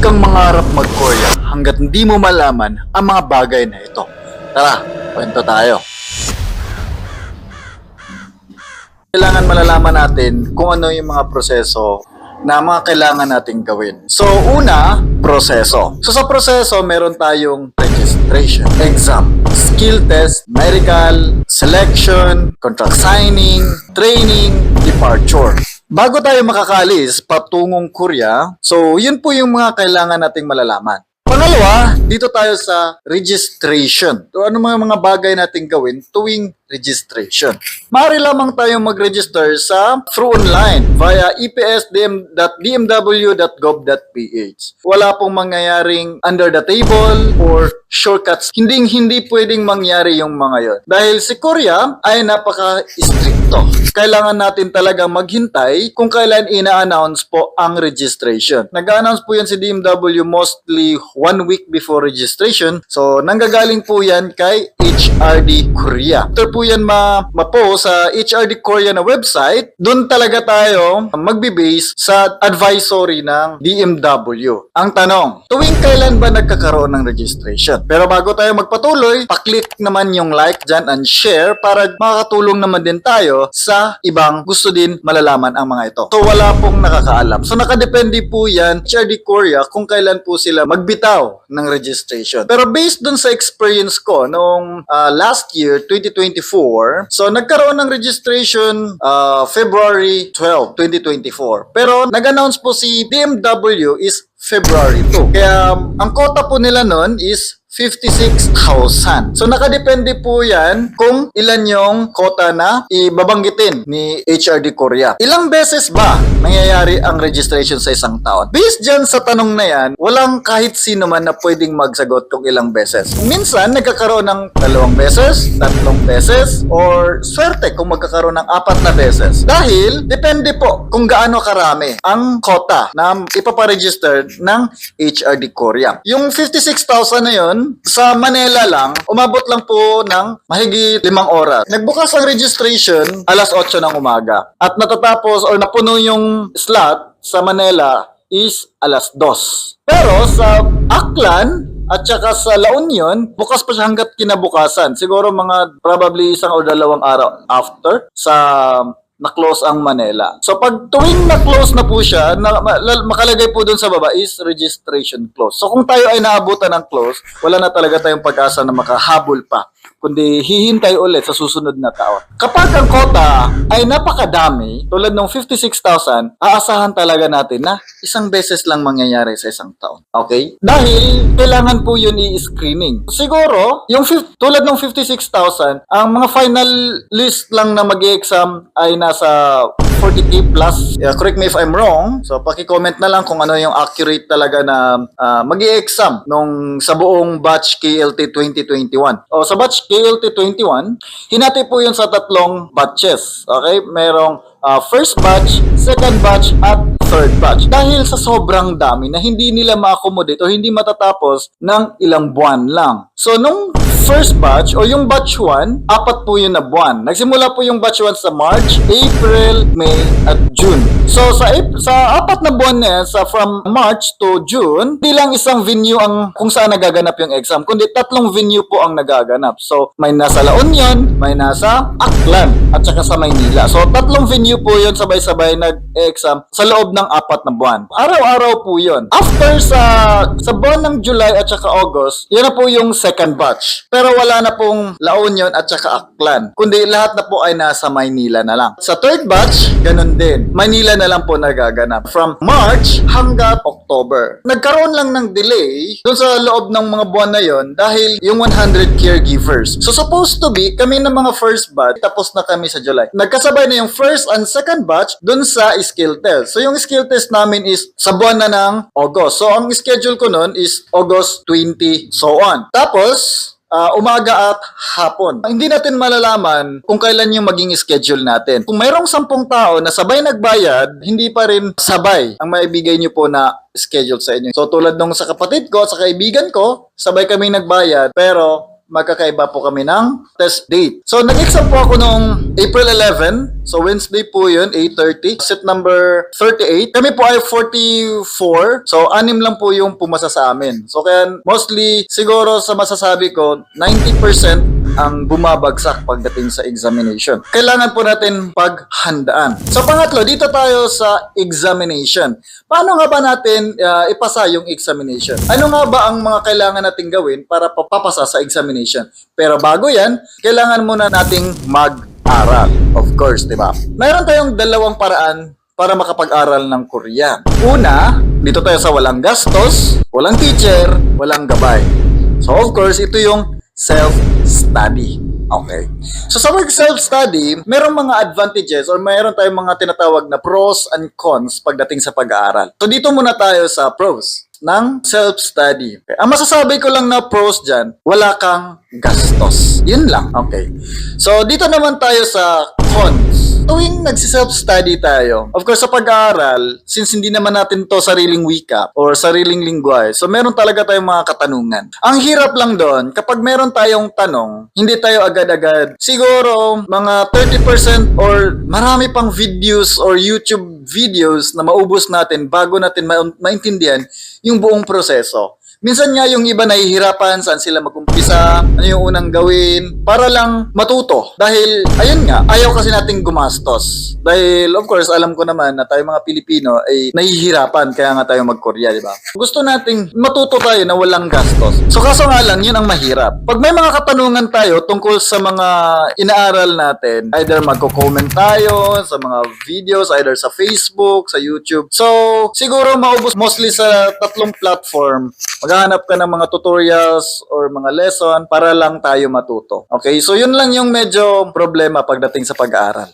kang mangarap mag-Korea hanggat hindi mo malaman ang mga bagay na ito. Tara, kwento tayo. Kailangan malalaman natin kung ano yung mga proseso na mga kailangan nating gawin. So, una, proseso. So, sa proseso, meron tayong registration, exam, skill test, medical, selection, contract signing, training, departure. Bago tayo makakalis patungong Korea, so yun po yung mga kailangan nating malalaman. Pangalawa, dito tayo sa registration. So, ano mga bagay nating gawin tuwing registration? Maaari lamang tayong mag-register through online via eps.dmw.gov.ph. Wala pong mangyayaring under the table or shortcuts. Hindi pwedeng mangyari yung mga yon. Dahil si Korea ay napaka-stricto. Kailangan natin talagang maghintay kung kailan ina-announce po ang registration. Nag-announce po yan si DMW mostly 1 week before registration. So, nanggagaling po yan kay HRD Korea. After po yan ma-post sa HRD Korea na website, doon talaga tayo magbe-base sa advisory ng DMW. Ang tanong, tuwing kailan ba nagkakaroon ng registration? Pero bago tayo magpatuloy, paklik naman yung like dyan and share para makakatulong naman din tayo sa ibang gusto din malalaman ang mga ito. So wala pong nakakaalam. So nakadepende po yan HRD Korea kung kailan po sila magbitaw ng registration. Pero based dun sa experience ko noong last year, 2024, so nagkaroon ng registration February 12, 2024. Pero nag-announce po si DMW is February 2. Kaya ang quota po nila nun is 56,000. So nakadepende po yan kung ilan yung quota na ibabanggitin ni HRD Korea. Ilang beses ba nangyayari ang registration sa isang taon? Based dyan sa tanong na yan, walang kahit sino man na pwedeng magsagot kung ilang beses. Minsan nagkakaroon ng 2 beses, 3 beses, or swerte kung magkakaroon ng 4 na beses. Dahil depende po kung gaano karami ang quota na ipaparegister ng HRD Korea. Yung 56,000 na yun, sa Manila lang, umabot lang po ng mahigit 5 oras. Nagbukas ang registration alas 8 ng umaga. At natatapos or napuno yung slot sa Manila is alas 2. Pero sa Aklan at saka sa La Union, bukas pa siya hanggat kinabukasan. Siguro mga probably 1 o 2 araw after sa na-close ang Manila. So pag tuwing na-close na po siya, makalagay po dun sa baba is registration close. So kung tayo ay naabutan ng close, wala na talaga tayong pag-asa na makahabol pa, kundi hihintay ulit sa susunod na taon. Kapag ang quota ay napakadami, tulad ng 56,000, aasahan talaga natin na isang beses lang mangyayari sa isang taon. Okay? Dahil kailangan po yun i-screening. Siguro, yung tulad ng 56,000, ang mga final list lang na mag-exam ay nasa 40k plus. Correct me if I'm wrong. So, paki-comment na lang kung ano yung accurate talaga na mag-i-exam sa buong batch KLT 2021. O, sa batch KLT 21, hinati po yun sa 3 batches. Okay? Merong first batch, second batch, at third batch. Dahil sa sobrang dami na hindi nila ma-accommodate o hindi matatapos ng ilang buwan lang. So, nung first batch o yung batch 1, 4 po yun na buwan. Nagsimula po yung batch 1 sa March, April, May, at June. So sa 4 na buwan na yan, from March to June, hindi lang isang venue ang kung saan nagaganap yung exam, kundi 3 venue po ang nagaganap. So may nasa La Union, may nasa Aklan, at saka sa Maynila. So 3 venue po yun sabay-sabay nag-exam sa loob ng 4 na buwan. Araw-araw po yun. After sa buwan ng July at saka August, yan na po yung second batch. Pero wala na pong La Union at saka Aklan. Kundi lahat na po ay nasa Maynila na lang. Sa third batch, ganun din. Maynila na lang po nagaganap. From March hanggang October. Nagkaroon lang ng delay dun sa loob ng mga buwan na yon dahil yung 100 caregivers. So supposed to be, kami ng mga first batch, tapos na kami sa July. Nagkasabay na yung first and second batch dun sa skill test. So yung skill test namin is sa buwan na ng August. So ang schedule ko nun is August 20, so on. Tapos, umaga at hapon. Hindi natin malalaman kung kailan yung maging schedule natin. Kung mayroong 10 tao na sabay nagbayad, hindi pa rin sabay ang maibigay nyo po na schedule sa inyo. So tulad nung sa kapatid ko, sa kaibigan ko, sabay kami nagbayad, pero magkakaiba po kami ng test date. So nag-exam po ako noong April 11, So Wednesday po yun, 8:30. Set number 38. Kami po ay 44. So 6 lang po yung pumasa sa amin. So kaya mostly, siguro sa masasabi ko, 90% ang bumabagsak pagdating sa examination. Kailangan po natin paghandaan. So pangatlo, dito tayo sa examination. Paano nga ba natin ipasa yung examination? Ano nga ba ang mga kailangan nating gawin para papasa sa examination? Pero bago yan, kailangan muna nating mag-aral. Of course, di ba? Mayroon tayong dalawang paraan para makapag-aral ng Korean. Una, dito tayo sa walang gastos, walang teacher, walang gabay. So of course, ito yung self-study. Okay. So sa self-study, merong mga advantages or mayroon tayong mga tinatawag na pros and cons pagdating sa pag-aaral. So dito muna tayo sa pros ng self-study. Okay. Ang masasabi ko lang na pros dyan, wala kang gastos. Yun lang. Okay. So dito naman tayo sa cons. Tuwing nagsi-self-study tayo, of course sa pag-aaral, since hindi naman natin to sariling wika or sariling lingwahe, so meron talaga tayong mga katanungan. Ang hirap lang doon, kapag meron tayong tanong, hindi tayo agad-agad. Siguro, mga 30% or marami pang videos or YouTube videos na maubos natin bago natin maintindihan yung buong proseso. Minsan nga yung iba nahihirapan saan sila mag-umpisa, ano yung unang gawin, para lang matuto. Dahil, ayun nga, ayaw kasi nating gumastos. Dahil, of course, alam ko naman na tayo mga Pilipino ay nahihirapan, kaya nga tayo mag-Korea, di ba? Gusto nating matuto tayo na walang gastos. So, kaso nga lang, yun ang mahirap. Pag may mga katanungan tayo tungkol sa mga inaaral natin, either magko-comment tayo sa mga videos, either sa Facebook, sa YouTube. So, siguro maubos mostly sa tatlong platform. Maghahanap ka ng mga tutorials or mga lesson para lang tayo matuto. Okay, so yun lang yung medyo problema pagdating sa pag-aaral.